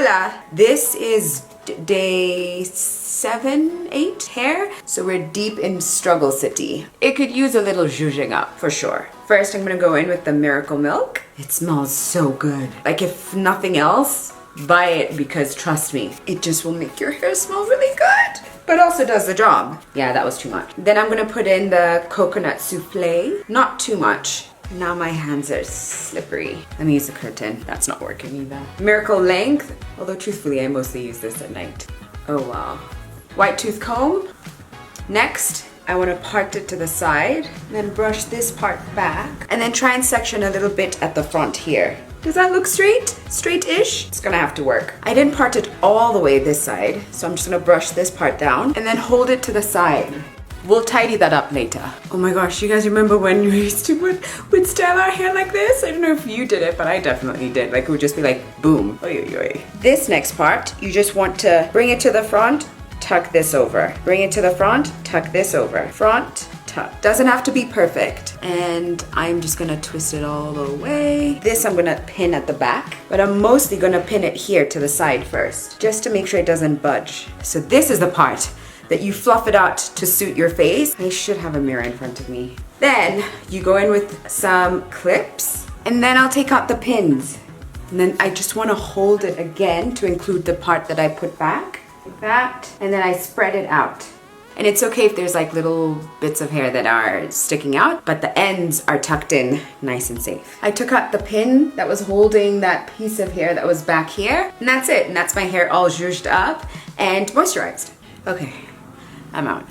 Hola! This is day 7, 8 hair. So we're deep in struggle city. It could use a little zhuzhing up for sure. First, I'm gonna go in with the Miracle Milk. It smells so good. Like if nothing else, buy it because trust me, it just will make your hair smell really good. But also does the job. Yeah, that was too much. Then I'm gonna put in the coconut souffle. Not too much. Now my hands are slippery. Let me use the curtain. That's not working either. Miracle Length. Although truthfully, I mostly use this at night. Oh wow. White tooth comb. Next, I want to part it to the side. And then brush this part back. And then try and section a little bit at the front here. Does that look straight? Straight-ish? It's gonna have to work. I didn't part it all the way this side. So I'm just gonna brush this part down. And then hold it to the side. We'll tidy that up later. Oh my gosh, you guys remember when we used to would style our hair like this? I don't know if you did it, but I definitely did. Like it would just be like, boom. Oy, oy, oy. This next part, you just want to bring it to the front, tuck this over. Bring it to the front, tuck this over. Front, tuck. Doesn't have to be perfect. And I'm just gonna twist it all the way. This I'm gonna pin at the back, but I'm mostly gonna pin it here to the side first, just to make sure it doesn't budge. So this is the part that you fluff it out to suit your face. I should have a mirror in front of me. Then you go in with some clips and then I'll take out the pins. And then I just wanna hold it again to include the part that I put back, like that. And then I spread it out. And it's okay if there's like little bits of hair that are sticking out, but the ends are tucked in nice and safe. I took out the pin that was holding that piece of hair that was back here. And that's it. And that's my hair all zhuzhed up and moisturized. Okay. I'm out.